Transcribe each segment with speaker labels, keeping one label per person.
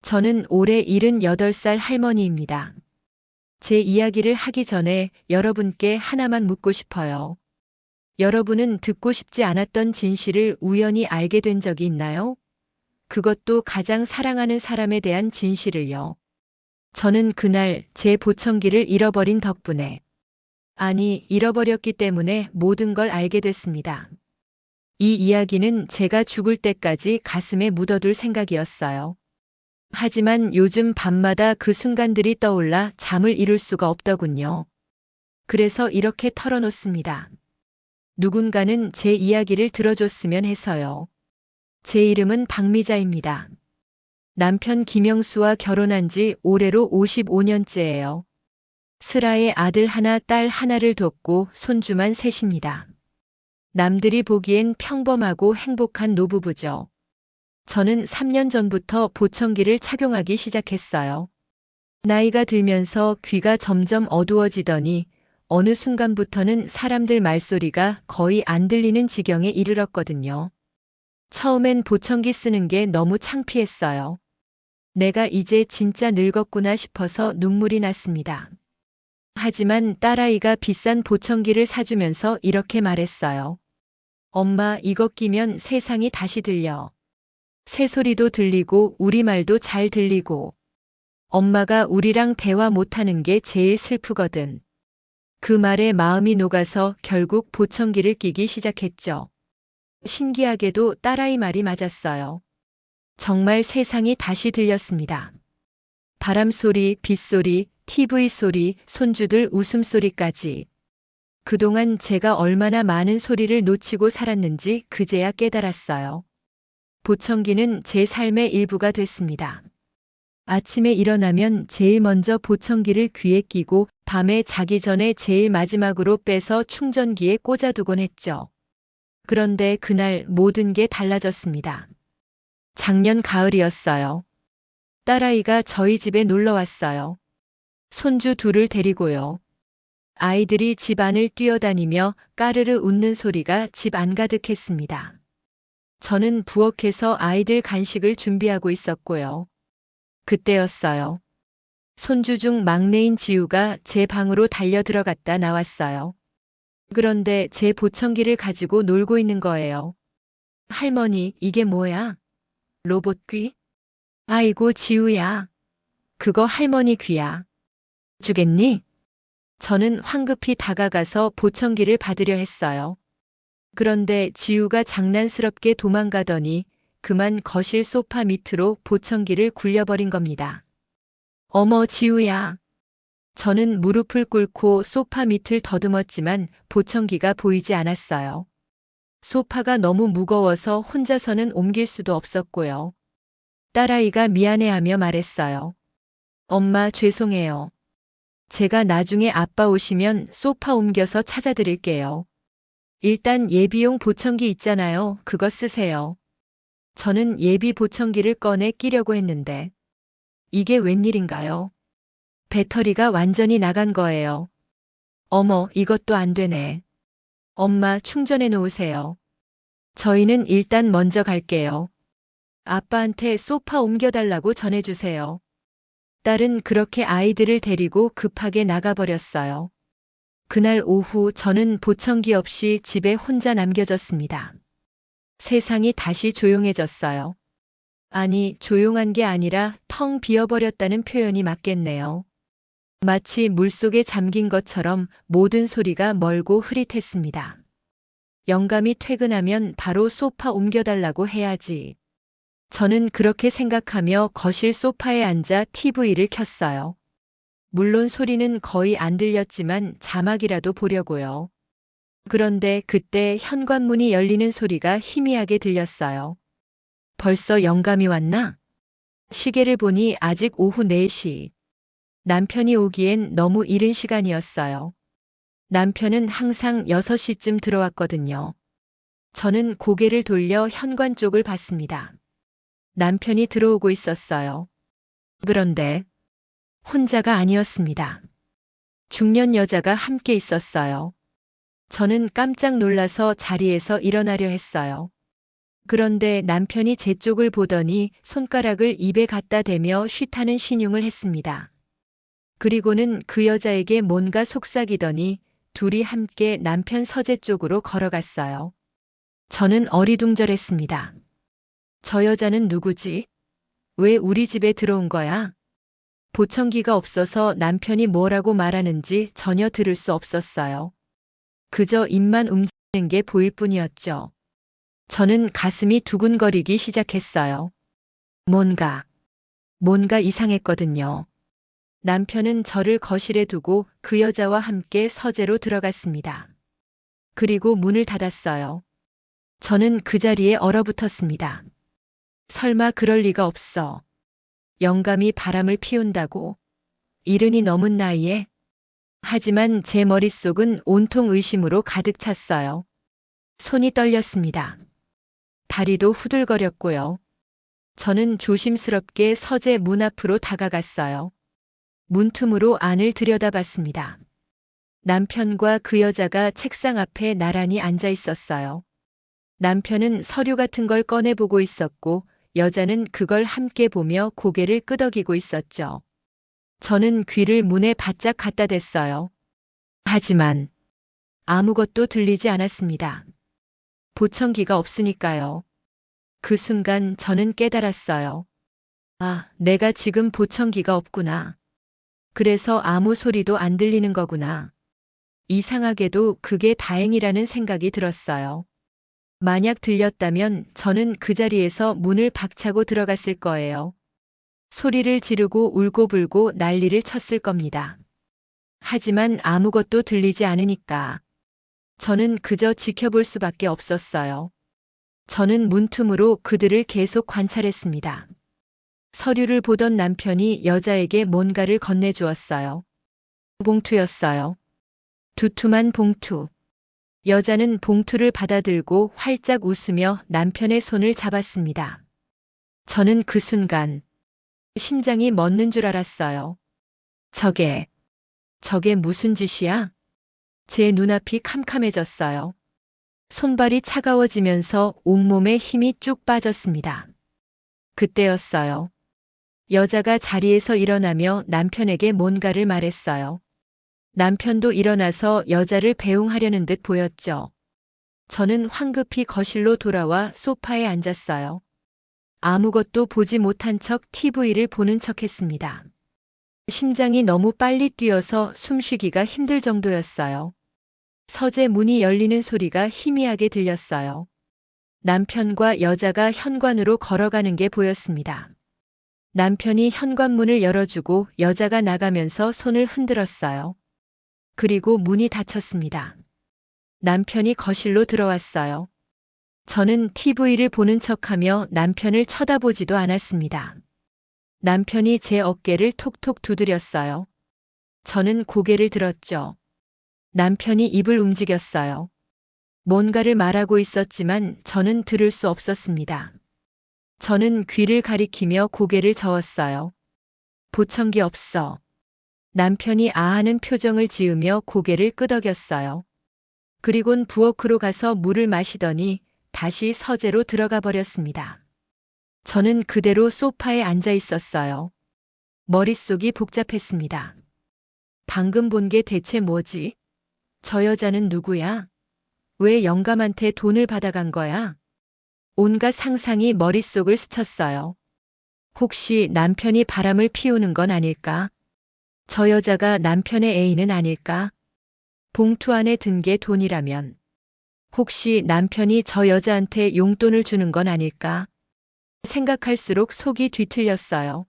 Speaker 1: 저는 올해 78살 할머니입니다. 제 이야기를 하기 전에 여러분께 하나만 묻고 싶어요. 여러분은 듣고 싶지 않았던 진실을 우연히 알게 된 적이 있나요? 그것도 가장 사랑하는 사람에 대한 진실을요. 저는 그날 제 보청기를 잃어버린 덕분에, 아니, 잃어버렸기 때문에 모든 걸 알게 됐습니다. 이 이야기는 제가 죽을 때까지 가슴에 묻어둘 생각이었어요. 하지만 요즘 밤마다 그 순간들이 떠올라 잠을 이룰 수가 없더군요. 그래서 이렇게 털어놓습니다. 누군가는 제 이야기를 들어줬으면 해서요. 제 이름은 박미자입니다. 남편 김영수와 결혼한 지 올해로 55년째예요. 슬아의 아들 하나, 딸 하나를 뒀고 손주만 셋입니다. 남들이 보기엔 평범하고 행복한 노부부죠. 저는 3년 전부터 보청기를 착용하기 시작했어요. 나이가 들면서 귀가 점점 어두워지더니 어느 순간부터는 사람들 말소리가 거의 안 들리는 지경에 이르렀거든요. 처음엔 보청기 쓰는 게 너무 창피했어요. 내가 이제 진짜 늙었구나 싶어서 눈물이 났습니다. 하지만 딸아이가 비싼 보청기를 사주면서 이렇게 말했어요. 엄마, 이거 끼면 세상이 다시 들려. 새소리도 들리고 우리말도 잘 들리고 엄마가 우리랑 대화 못하는 게 제일 슬프거든. 그 말에 마음이 녹아서 결국 보청기를 끼기 시작했죠. 신기하게도 딸아이 말이 맞았어요. 정말 세상이 다시 들렸습니다. 바람소리, 빗소리, TV 소리, 손주들 웃음소리까지. 그동안 제가 얼마나 많은 소리를 놓치고 살았는지 그제야 깨달았어요. 보청기는 제 삶의 일부가 됐습니다. 아침에 일어나면 제일 먼저 보청기를 귀에 끼고 밤에 자기 전에 제일 마지막으로 빼서 충전기에 꽂아두곤 했죠. 그런데 그날 모든 게 달라졌습니다. 작년 가을이었어요. 딸아이가 저희 집에 놀러 왔어요. 손주 둘을 데리고요. 아이들이 집 안을 뛰어다니며 까르르 웃는 소리가 집 안 가득했습니다. 저는 부엌에서 아이들 간식을 준비하고 있었고요. 그때였어요. 손주 중 막내인 지우가 제 방으로 달려 들어갔다 나왔어요. 그런데 제 보청기를 가지고 놀고 있는 거예요. 할머니, 이게 뭐야? 로봇 귀? 아이고, 지우야. 그거 할머니 귀야. 주겠니? 저는 황급히 다가가서 보청기를 받으려 했어요. 그런데 지우가 장난스럽게 도망가더니 그만 거실 소파 밑으로 보청기를 굴려버린 겁니다. 어머, 지우야. 저는 무릎을 꿇고 소파 밑을 더듬었지만 보청기가 보이지 않았어요. 소파가 너무 무거워서 혼자서는 옮길 수도 없었고요. 딸아이가 미안해하며 말했어요. 엄마, 죄송해요. 제가 나중에 아빠 오시면 소파 옮겨서 찾아드릴게요. 일단 예비용 보청기 있잖아요. 그거 쓰세요. 저는 예비 보청기를 꺼내 끼려고 했는데 이게 웬일인가요? 배터리가 완전히 나간 거예요. 어머, 이것도 안 되네. 엄마, 충전해 놓으세요. 저희는 일단 먼저 갈게요. 아빠한테 소파 옮겨달라고 전해주세요. 딸은 그렇게 아이들을 데리고 급하게 나가버렸어요. 그날 오후 저는 보청기 없이 집에 혼자 남겨졌습니다. 세상이 다시 조용해졌어요. 아니, 조용한 게 아니라 텅 비어버렸다는 표현이 맞겠네요. 마치 물속에 잠긴 것처럼 모든 소리가 멀고 흐릿했습니다. 영감이 퇴근하면 바로 소파 옮겨달라고 해야지. 저는 그렇게 생각하며 거실 소파에 앉아 TV를 켰어요. 물론 소리는 거의 안 들렸지만 자막이라도 보려고요. 그런데 그때 현관문이 열리는 소리가 희미하게 들렸어요. 벌써 영감이 왔나? 시계를 보니 아직 오후 4시. 남편이 오기엔 너무 이른 시간이었어요. 남편은 항상 6시쯤 들어왔거든요. 저는 고개를 돌려 현관 쪽을 봤습니다. 남편이 들어오고 있었어요. 그런데 혼자가 아니었습니다. 중년 여자가 함께 있었어요. 저는 깜짝 놀라서 자리에서 일어나려 했어요. 그런데 남편이 제 쪽을 보더니 손가락을 입에 갖다 대며 쉬타는 신용을 했습니다. 그리고는 그 여자에게 뭔가 속삭이더니 둘이 함께 남편 서재 쪽으로 걸어갔어요. 저는 어리둥절했습니다. 저 여자는 누구지? 왜 우리 집에 들어온 거야? 보청기가 없어서 남편이 뭐라고 말하는지 전혀 들을 수 없었어요. 그저 입만 움직이는 게 보일 뿐이었죠. 저는 가슴이 두근거리기 시작했어요. 뭔가 이상했거든요. 남편은 저를 거실에 두고 그 여자와 함께 서재로 들어갔습니다. 그리고 문을 닫았어요. 저는 그 자리에 얼어붙었습니다. 설마 그럴 리가 없어. 영감이 바람을 피운다고? 이른이 넘은 나이에? 하지만 제 머릿속은 온통 의심으로 가득 찼어요. 손이 떨렸습니다. 다리도 후들거렸고요. 저는 조심스럽게 서재 문 앞으로 다가갔어요. 문틈으로 안을 들여다봤습니다. 남편과 그 여자가 책상 앞에 나란히 앉아 있었어요. 남편은 서류 같은 걸 꺼내보고 있었고 여자는 그걸 함께 보며 고개를 끄덕이고 있었죠. 저는 귀를 문에 바짝 갖다 댔어요. 하지만 아무것도 들리지 않았습니다. 보청기가 없으니까요. 그 순간 저는 깨달았어요. 아, 내가 지금 보청기가 없구나. 그래서 아무 소리도 안 들리는 거구나. 이상하게도 그게 다행이라는 생각이 들었어요. 만약 들렸다면 저는 그 자리에서 문을 박차고 들어갔을 거예요. 소리를 지르고 울고불고 난리를 쳤을 겁니다. 하지만 아무것도 들리지 않으니까 저는 그저 지켜볼 수밖에 없었어요. 저는 문틈으로 그들을 계속 관찰했습니다. 서류를 보던 남편이 여자에게 뭔가를 건네주었어요. 봉투였어요. 두툼한 봉투. 여자는 봉투를 받아들고 활짝 웃으며 남편의 손을 잡았습니다. 저는 그 순간 심장이 멎는 줄 알았어요. 저게 무슨 짓이야? 제 눈앞이 캄캄해졌어요. 손발이 차가워지면서 온몸에 힘이 쭉 빠졌습니다. 그때였어요. 여자가 자리에서 일어나며 남편에게 뭔가를 말했어요. 남편도 일어나서 여자를 배웅하려는 듯 보였죠. 저는 황급히 거실로 돌아와 소파에 앉았어요. 아무것도 보지 못한 척 TV를 보는 척 했습니다. 심장이 너무 빨리 뛰어서 숨쉬기가 힘들 정도였어요. 서재 문이 열리는 소리가 희미하게 들렸어요. 남편과 여자가 현관으로 걸어가는 게 보였습니다. 남편이 현관문을 열어주고 여자가 나가면서 손을 흔들었어요. 그리고 문이 닫혔습니다. 남편이 거실로 들어왔어요. 저는 TV를 보는 척하며 남편을 쳐다보지도 않았습니다. 남편이 제 어깨를 톡톡 두드렸어요. 저는 고개를 들었죠. 남편이 입을 움직였어요. 뭔가를 말하고 있었지만 저는 들을 수 없었습니다. 저는 귀를 가리키며 고개를 저었어요. 보청기 없어. 남편이 아하는 표정을 지으며 고개를 끄덕였어요. 그리곤 부엌으로 가서 물을 마시더니 다시 서재로 들어가 버렸습니다. 저는 그대로 소파에 앉아 있었어요. 머릿속이 복잡했습니다. 방금 본 게 대체 뭐지? 저 여자는 누구야? 왜 영감한테 돈을 받아간 거야? 온갖 상상이 머릿속을 스쳤어요. 혹시 남편이 바람을 피우는 건 아닐까? 저 여자가 남편의 애인은 아닐까? 봉투 안에 든 게 돈이라면 혹시 남편이 저 여자한테 용돈을 주는 건 아닐까? 생각할수록 속이 뒤틀렸어요.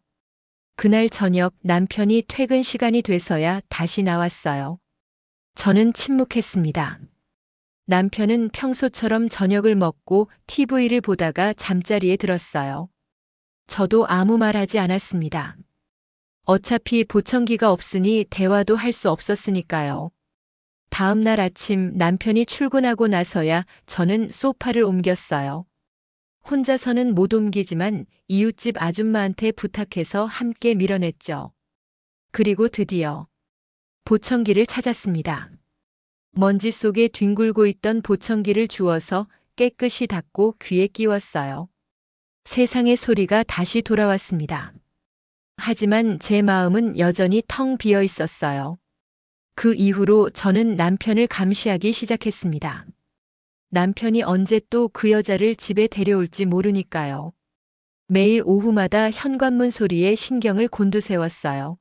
Speaker 1: 그날 저녁 남편이 퇴근 시간이 돼서야 다시 나왔어요. 저는 침묵했습니다. 남편은 평소처럼 저녁을 먹고 TV를 보다가 잠자리에 들었어요. 저도 아무 말 하지 않았습니다. 어차피 보청기가 없으니 대화도 할 수 없었으니까요. 다음 날 아침 남편이 출근하고 나서야 저는 소파를 옮겼어요. 혼자서는 못 옮기지만 이웃집 아줌마한테 부탁해서 함께 밀어냈죠. 그리고 드디어 보청기를 찾았습니다. 먼지 속에 뒹굴고 있던 보청기를 주워서 깨끗이 닦고 귀에 끼웠어요. 세상의 소리가 다시 돌아왔습니다. 하지만 제 마음은 여전히 텅 비어 있었어요. 그 이후로 저는 남편을 감시하기 시작했습니다. 남편이 언제 또 그 여자를 집에 데려올지 모르니까요. 매일 오후마다 현관문 소리에 신경을 곤두세웠어요.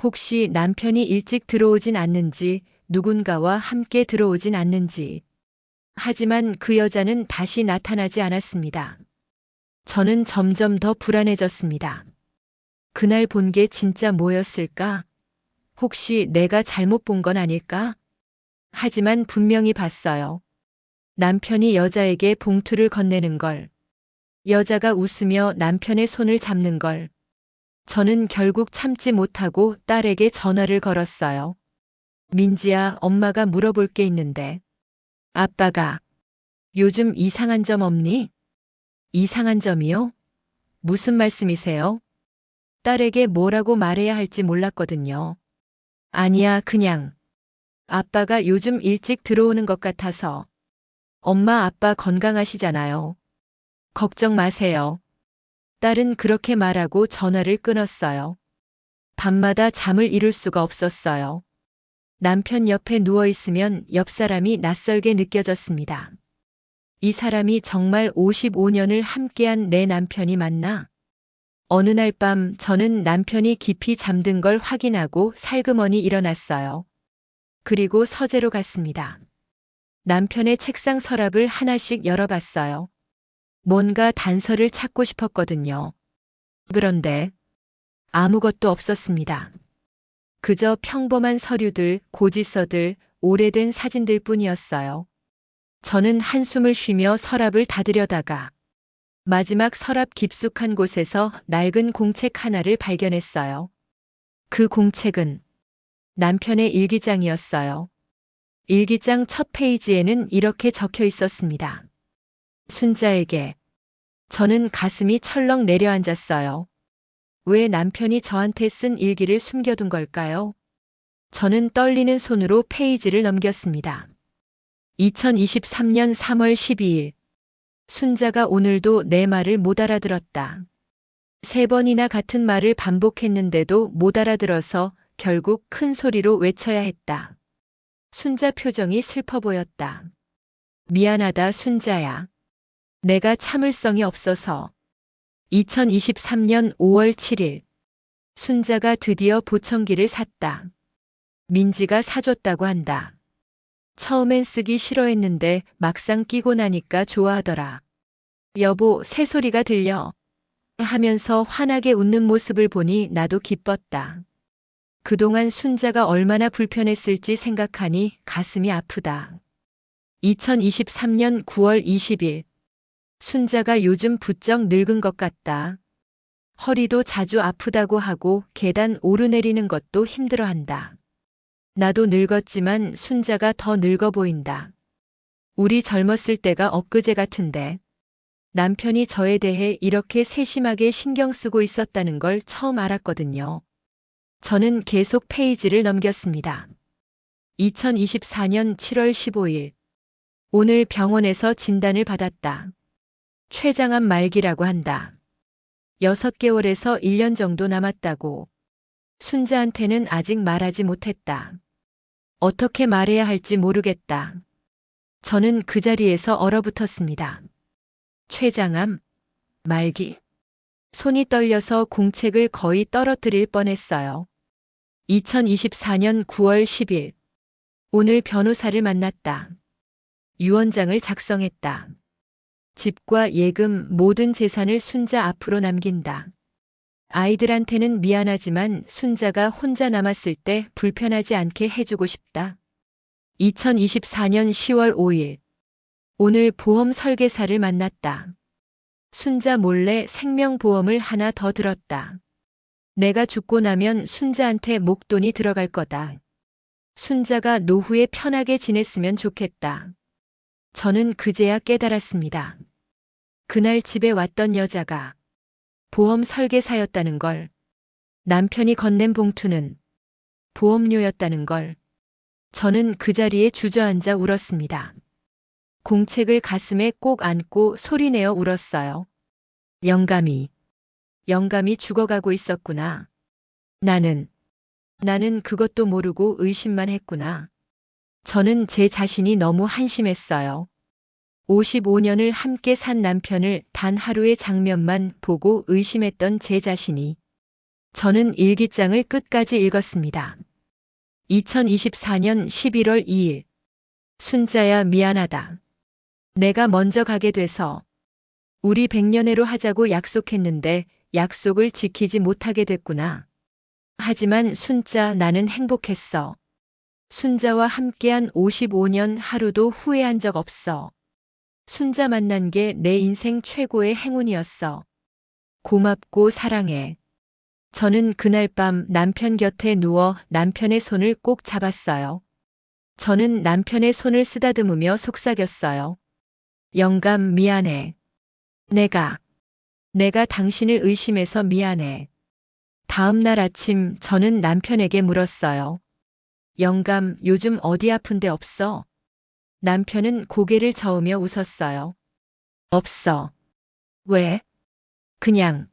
Speaker 1: 혹시 남편이 일찍 들어오진 않는지, 누군가와 함께 들어오진 않는지. 하지만 그 여자는 다시 나타나지 않았습니다. 저는 점점 더 불안해졌습니다. 그날 본 게 진짜 뭐였을까? 혹시 내가 잘못 본 건 아닐까? 하지만 분명히 봤어요. 남편이 여자에게 봉투를 건네는 걸. 여자가 웃으며 남편의 손을 잡는 걸. 저는 결국 참지 못하고 딸에게 전화를 걸었어요. 민지야, 엄마가 물어볼 게 있는데. 아빠가, 요즘 이상한 점 없니? 이상한 점이요? 무슨 말씀이세요? 딸에게 뭐라고 말해야 할지 몰랐거든요. 아니야, 그냥. 아빠가 요즘 일찍 들어오는 것 같아서. 엄마 아빠 건강하시잖아요. 걱정 마세요. 딸은 그렇게 말하고 전화를 끊었어요. 밤마다 잠을 이룰 수가 없었어요. 남편 옆에 누워있으면 옆 사람이 낯설게 느껴졌습니다. 이 사람이 정말 55년을 함께한 내 남편이 맞나? 어느 날 밤 저는 남편이 깊이 잠든 걸 확인하고 살그머니 일어났어요. 그리고 서재로 갔습니다. 남편의 책상 서랍을 하나씩 열어봤어요. 뭔가 단서를 찾고 싶었거든요. 그런데 아무것도 없었습니다. 그저 평범한 서류들, 고지서들, 오래된 사진들 뿐이었어요. 저는 한숨을 쉬며 서랍을 닫으려다가 마지막 서랍 깊숙한 곳에서 낡은 공책 하나를 발견했어요. 그 공책은 남편의 일기장이었어요. 일기장 첫 페이지에는 이렇게 적혀 있었습니다. 순자에게. 저는 가슴이 철렁 내려앉았어요. 왜 남편이 저한테 쓴 일기를 숨겨둔 걸까요? 저는 떨리는 손으로 페이지를 넘겼습니다. 2023년 3월 12일. 순자가 오늘도 내 말을 못 알아들었다. 3번이나 같은 말을 반복했는데도 못 알아들어서 결국 큰 소리로 외쳐야 했다. 순자 표정이 슬퍼 보였다. 미안하다, 순자야. 내가 참을성이 없어서. 2023년 5월 7일. 순자가 드디어 보청기를 샀다. 민지가 사줬다고 한다. 처음엔 쓰기 싫어했는데 막상 끼고 나니까 좋아하더라. 여보, 새소리가 들려. 하면서 환하게 웃는 모습을 보니 나도 기뻤다. 그동안 순자가 얼마나 불편했을지 생각하니 가슴이 아프다. 2023년 9월 20일. 순자가 요즘 부쩍 늙은 것 같다. 허리도 자주 아프다고 하고 계단 오르내리는 것도 힘들어한다. 나도 늙었지만 순자가 더 늙어 보인다. 우리 젊었을 때가 엊그제 같은데. 남편이 저에 대해 이렇게 세심하게 신경 쓰고 있었다는 걸 처음 알았거든요. 저는 계속 페이지를 넘겼습니다. 2024년 7월 15일. 오늘 병원에서 진단을 받았다. 췌장암 말기라고 한다. 6개월에서 1년 정도 남았다고. 순자한테는 아직 말하지 못했다. 어떻게 말해야 할지 모르겠다. 저는 그 자리에서 얼어붙었습니다. 췌장암, 말기. 손이 떨려서 공책을 거의 떨어뜨릴 뻔했어요. 2024년 9월 10일. 오늘 변호사를 만났다. 유언장을 작성했다. 집과 예금 모든 재산을 순자 앞으로 남긴다. 아이들한테는 미안하지만 순자가 혼자 남았을 때 불편하지 않게 해주고 싶다. 2024년 10월 5일. 오늘 보험 설계사를 만났다. 순자 몰래 생명보험을 하나 더 들었다. 내가 죽고 나면 순자한테 목돈이 들어갈 거다. 순자가 노후에 편하게 지냈으면 좋겠다. 저는 그제야 깨달았습니다. 그날 집에 왔던 여자가 보험 설계사였다는 걸, 남편이 건넨 봉투는 보험료였다는 걸, 저는 그 자리에 주저앉아 울었습니다. 공책을 가슴에 꼭 안고 소리내어 울었어요. 영감이 죽어가고 있었구나. 나는 그것도 모르고 의심만 했구나. 저는 제 자신이 너무 한심했어요. 55년을 함께 산 남편을 단 하루의 장면만 보고 의심했던 제 자신이. 저는 일기장을 끝까지 읽었습니다. 2024년 11월 2일. 순자야, 미안하다. 내가 먼저 가게 돼서. 우리 100년회로 하자고 약속했는데 약속을 지키지 못하게 됐구나. 하지만 순자, 나는 행복했어. 순자와 함께한 55년 하루도 후회한 적 없어. 순자 만난 게 내 인생 최고의 행운이었어. 고맙고 사랑해. 저는 그날 밤 남편 곁에 누워 남편의 손을 꼭 잡았어요. 저는 남편의 손을 쓰다듬으며 속삭였어요. 영감, 미안해. 내가 당신을 의심해서 미안해. 다음 날 아침 저는 남편에게 물었어요. 영감, 요즘 어디 아픈 데 없어? 남편은 고개를 저으며 웃었어요. 없어. 왜? 그냥.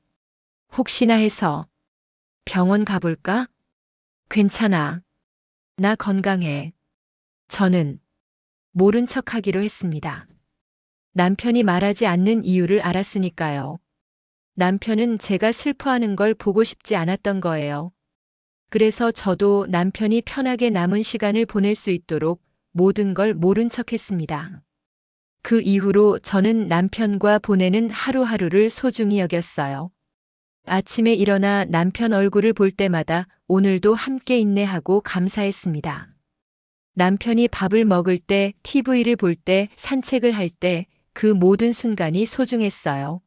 Speaker 1: 혹시나 해서. 병원 가볼까? 괜찮아. 나 건강해. 저는 모른 척하기로 했습니다. 남편이 말하지 않는 이유를 알았으니까요. 남편은 제가 슬퍼하는 걸 보고 싶지 않았던 거예요. 그래서 저도 남편이 편하게 남은 시간을 보낼 수 있도록 모든 걸 모른 척했습니다. 그 이후로 저는 남편과 보내는 하루하루를 소중히 여겼어요. 아침에 일어나 남편 얼굴을 볼 때마다 오늘도 함께 있네 하고 감사했습니다. 남편이 밥을 먹을 때, TV를 볼 때, 산책을 할 때 그 모든 순간이 소중했어요.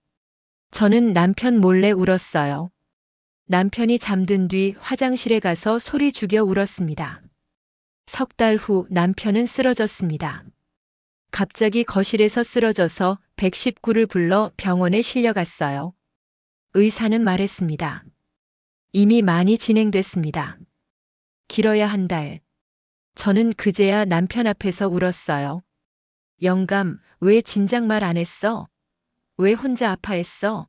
Speaker 1: 저는 남편 몰래 울었어요. 남편이 잠든 뒤 화장실에 가서 소리 죽여 울었습니다. 석 달 후 남편은 쓰러졌습니다. 갑자기 거실에서 쓰러져서 119를 불러 병원에 실려갔어요. 의사는 말했습니다. 이미 많이 진행됐습니다. 길어야 한 달. 저는 그제야 남편 앞에서 울었어요. 영감, 왜 진작 말 안 했어? 왜 혼자 아파했어?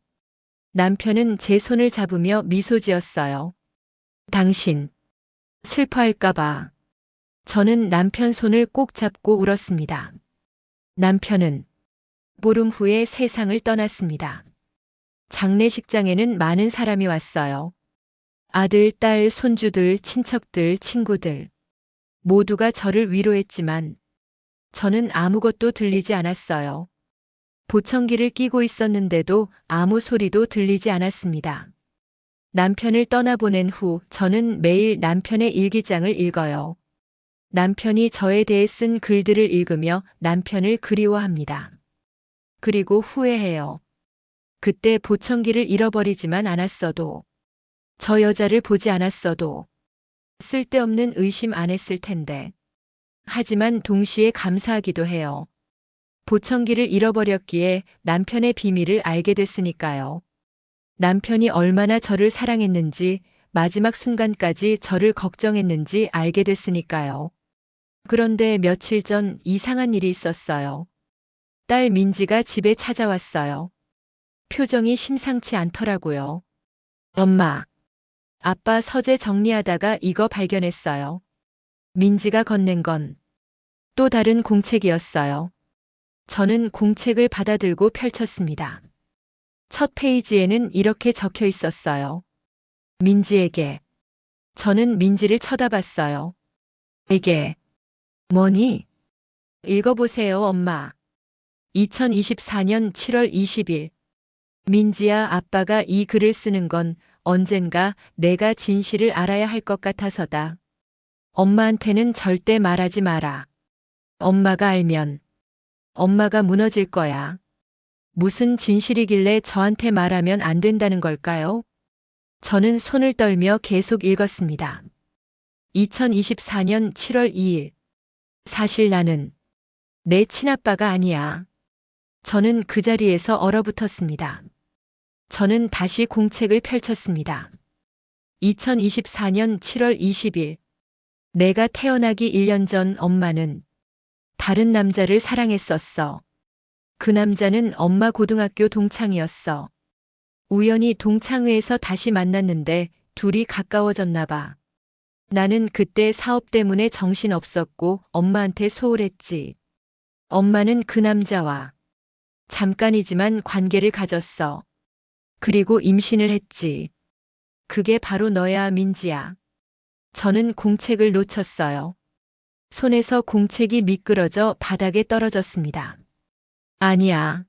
Speaker 1: 남편은 제 손을 잡으며 미소 지었어요. 당신, 슬퍼할까봐. 저는 남편 손을 꼭 잡고 울었습니다. 남편은 보름 후에 세상을 떠났습니다. 장례식장에는 많은 사람이 왔어요. 아들, 딸, 손주들, 친척들, 친구들. 모두가 저를 위로했지만 저는 아무것도 들리지 않았어요. 보청기를 끼고 있었는데도 아무 소리도 들리지 않았습니다. 남편을 떠나보낸 후 저는 매일 남편의 일기장을 읽어요. 남편이 저에 대해 쓴 글들을 읽으며 남편을 그리워합니다. 그리고 후회해요. 그때 보청기를 잃어버리지만 않았어도, 저 여자를 보지 않았어도, 쓸데없는 의심 안 했을 텐데. 하지만 동시에 감사하기도 해요. 보청기를 잃어버렸기에 남편의 비밀을 알게 됐으니까요. 남편이 얼마나 저를 사랑했는지, 마지막 순간까지 저를 걱정했는지 알게 됐으니까요. 그런데 며칠 전 이상한 일이 있었어요. 딸 민지가 집에 찾아왔어요. 표정이 심상치 않더라고요. 엄마, 아빠 서재 정리하다가 이거 발견했어요. 민지가 건넨 건 또 다른 공책이었어요. 저는 공책을 받아들고 펼쳤습니다. 첫 페이지에는 이렇게 적혀 있었어요. 민지에게. 저는 민지를 쳐다봤어요. 에게. 뭐니? 읽어보세요, 엄마. 2024년 7월 20일. 민지야, 아빠가 이 글을 쓰는 건 언젠가 내가 진실을 알아야 할 것 같아서다. 엄마한테는 절대 말하지 마라. 엄마가 알면 엄마가 무너질 거야. 무슨 진실이길래 저한테 말하면 안 된다는 걸까요? 저는 손을 떨며 계속 읽었습니다. 2024년 7월 2일. 사실 나는 내 친아빠가 아니야. 저는 그 자리에서 얼어붙었습니다. 저는 다시 공책을 펼쳤습니다. 2024년 7월 20일. 내가 태어나기 1년 전 엄마는 다른 남자를 사랑했었어. 그 남자는 엄마 고등학교 동창이었어. 우연히 동창회에서 다시 만났는데 둘이 가까워졌나 봐. 나는 그때 사업 때문에 정신없었고 엄마한테 소홀했지. 엄마는 그 남자와 잠깐이지만 관계를 가졌어. 그리고 임신을 했지. 그게 바로 너야, 민지야. 저는 공책을 놓쳤어요. 손에서 공책이 미끄러져 바닥에 떨어졌습니다. 아니야.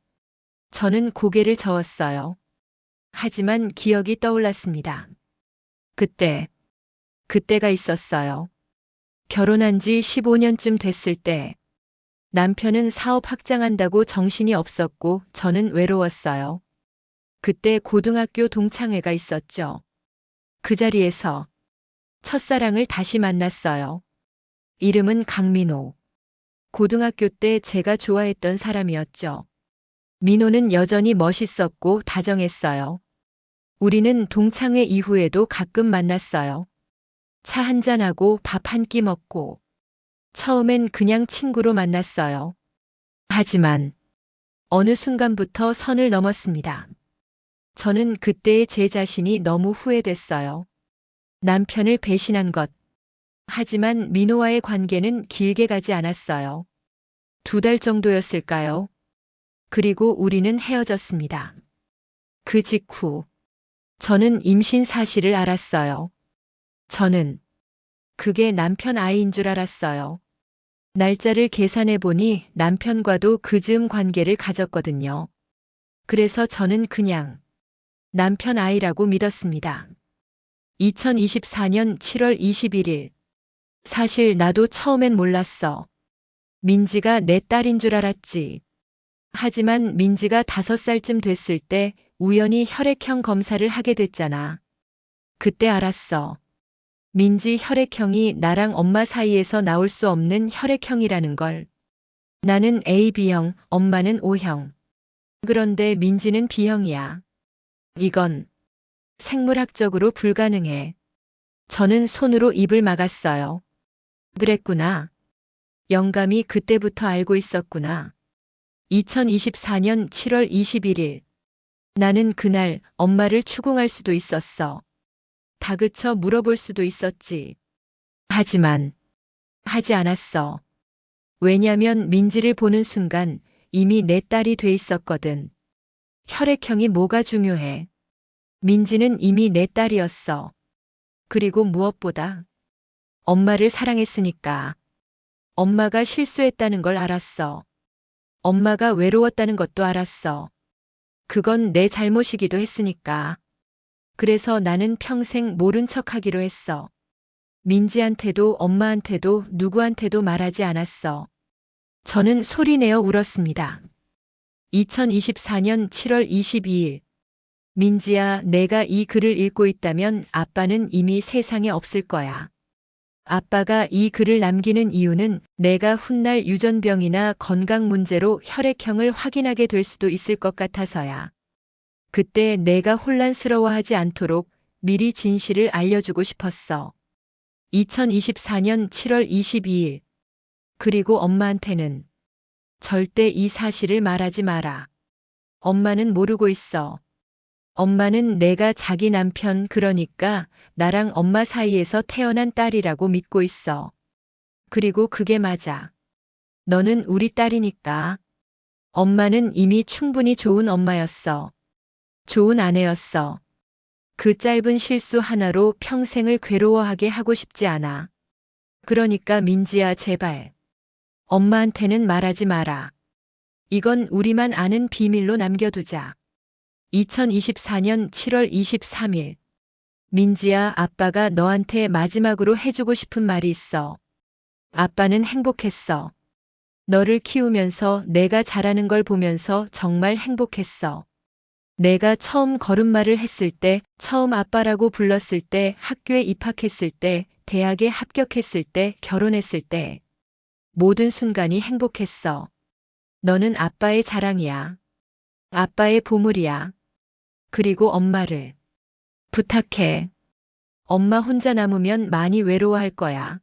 Speaker 1: 저는 고개를 저었어요. 하지만 기억이 떠올랐습니다. 그때가 있었어요. 결혼한 지 15년쯤 됐을 때 남편은 사업 확장한다고 정신이 없었고 저는 외로웠어요. 그때 고등학교 동창회가 있었죠. 그 자리에서 첫사랑을 다시 만났어요. 이름은 강민호. 고등학교 때 제가 좋아했던 사람이었죠. 민호는 여전히 멋있었고 다정했어요. 우리는 동창회 이후에도 가끔 만났어요. 차 한잔하고 밥 한 끼 먹고. 처음엔 그냥 친구로 만났어요. 하지만 어느 순간부터 선을 넘었습니다. 저는 그때의 제 자신이 너무 후회됐어요. 남편을 배신한 것. 하지만 민호와의 관계는 길게 가지 않았어요. 2달 정도였을까요? 그리고 우리는 헤어졌습니다. 그 직후 저는 임신 사실을 알았어요. 저는 그게 남편 아이인 줄 알았어요. 날짜를 계산해 보니 남편과도 그 즈음 관계를 가졌거든요. 그래서 저는 그냥 남편 아이라고 믿었습니다. 2024년 7월 21일. 사실 나도 처음엔 몰랐어. 민지가 내 딸인 줄 알았지. 하지만 민지가 5살쯤 됐을 때 우연히 혈액형 검사를 하게 됐잖아. 그때 알았어. 민지 혈액형이 나랑 엄마 사이에서 나올 수 없는 혈액형이라는 걸. 나는 AB형, 엄마는 O형. 그런데 민지는 B형이야. 이건 생물학적으로 불가능해. 저는 손으로 입을 막았어요. 그랬구나. 영감이 그때부터 알고 있었구나. 2024년 7월 21일. 나는 그날 엄마를 추궁할 수도 있었어. 다그쳐 물어볼 수도 있었지. 하지만 하지 않았어. 왜냐면 민지를 보는 순간 이미 내 딸이 돼 있었거든. 혈액형이 뭐가 중요해. 민지는 이미 내 딸이었어. 그리고 무엇보다 엄마를 사랑했으니까. 엄마가 실수했다는 걸 알았어. 엄마가 외로웠다는 것도 알았어. 그건 내 잘못이기도 했으니까. 그래서 나는 평생 모른 척하기로 했어. 민지한테도 엄마한테도 누구한테도 말하지 않았어. 저는 소리내어 울었습니다. 2024년 7월 22일. 민지야, 내가 이 글을 읽고 있다면 아빠는 이미 세상에 없을 거야. 아빠가 이 글을 남기는 이유는 내가 훗날 유전병이나 건강 문제로 혈액형을 확인하게 될 수도 있을 것 같아서야. 그때 내가 혼란스러워하지 않도록 미리 진실을 알려주고 싶었어. 2024년 7월 22일. 그리고 엄마한테는 절대 이 사실을 말하지 마라. 엄마는 모르고 있어. 엄마는 내가 자기 남편, 그러니까 나랑 엄마 사이에서 태어난 딸이라고 믿고 있어. 그리고 그게 맞아. 너는 우리 딸이니까. 엄마는 이미 충분히 좋은 엄마였어. 좋은 아내였어. 그 짧은 실수 하나로 평생을 괴로워하게 하고 싶지 않아. 그러니까 민지야, 제발. 엄마한테는 말하지 마라. 이건 우리만 아는 비밀로 남겨두자. 2024년 7월 23일. 민지야, 아빠가 너한테 마지막으로 해주고 싶은 말이 있어. 아빠는 행복했어. 너를 키우면서 내가 자라는 걸 보면서 정말 행복했어. 내가 처음 걸음마를 했을 때, 처음 아빠라고 불렀을 때, 학교에 입학했을 때, 대학에 합격했을 때, 결혼했을 때. 모든 순간이 행복했어. 너는 아빠의 자랑이야. 아빠의 보물이야. 그리고 엄마를 부탁해. 엄마 혼자 남으면 많이 외로워할 거야.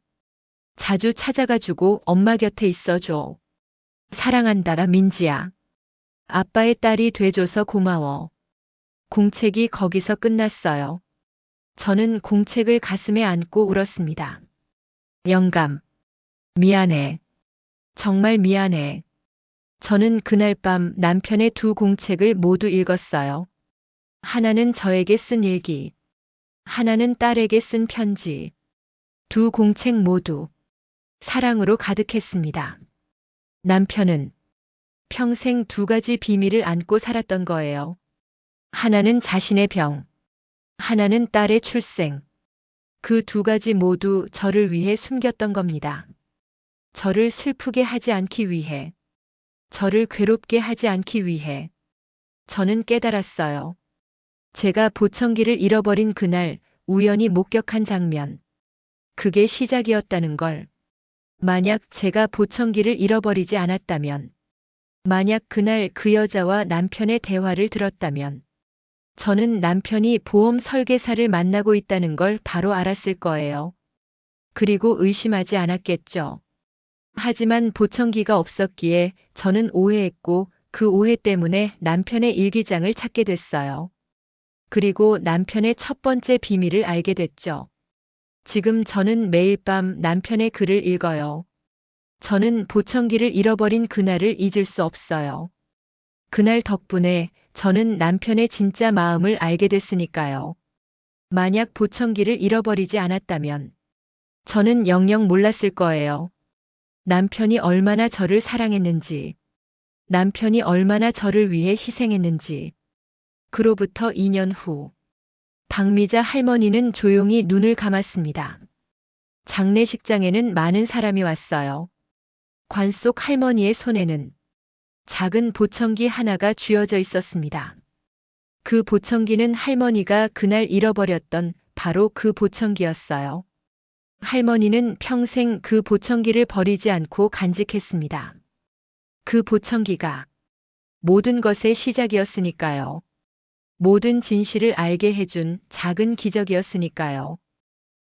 Speaker 1: 자주 찾아가주고 엄마 곁에 있어줘. 사랑한다, 민지야. 아빠의 딸이 돼줘서 고마워. 공책이 거기서 끝났어요. 저는 공책을 가슴에 안고 울었습니다. 영감. 미안해. 정말 미안해. 저는 그날 밤 남편의 두 공책을 모두 읽었어요. 하나는 저에게 쓴 일기, 하나는 딸에게 쓴 편지. 두 공책 모두 사랑으로 가득했습니다. 남편은 평생 두 가지 비밀을 안고 살았던 거예요. 하나는 자신의 병, 하나는 딸의 출생. 그 두 가지 모두 저를 위해 숨겼던 겁니다. 저를 슬프게 하지 않기 위해, 저를 괴롭게 하지 않기 위해. 저는 깨달았어요. 제가 보청기를 잃어버린 그날 우연히 목격한 장면. 그게 시작이었다는 걸. 만약 제가 보청기를 잃어버리지 않았다면, 만약 그날 그 여자와 남편의 대화를 들었다면, 저는 남편이 보험 설계사를 만나고 있다는 걸 바로 알았을 거예요. 그리고 의심하지 않았겠죠. 하지만 보청기가 없었기에 저는 오해했고 그 오해 때문에 남편의 일기장을 찾게 됐어요. 그리고 남편의 첫 번째 비밀을 알게 됐죠. 지금 저는 매일 밤 남편의 글을 읽어요. 저는 보청기를 잃어버린 그날을 잊을 수 없어요. 그날 덕분에 저는 남편의 진짜 마음을 알게 됐으니까요. 만약 보청기를 잃어버리지 않았다면 저는 영영 몰랐을 거예요. 남편이 얼마나 저를 사랑했는지, 남편이 얼마나 저를 위해 희생했는지. 그로부터 2년 후, 박미자 할머니는 조용히 눈을 감았습니다. 장례식장에는 많은 사람이 왔어요. 관 속 할머니의 손에는 작은 보청기 하나가 쥐어져 있었습니다. 그 보청기는 할머니가 그날 잃어버렸던 바로 그 보청기였어요. 할머니는 평생 그 보청기를 버리지 않고 간직했습니다. 그 보청기가 모든 것의 시작이었으니까요. 모든 진실을 알게 해준 작은 기적이었으니까요.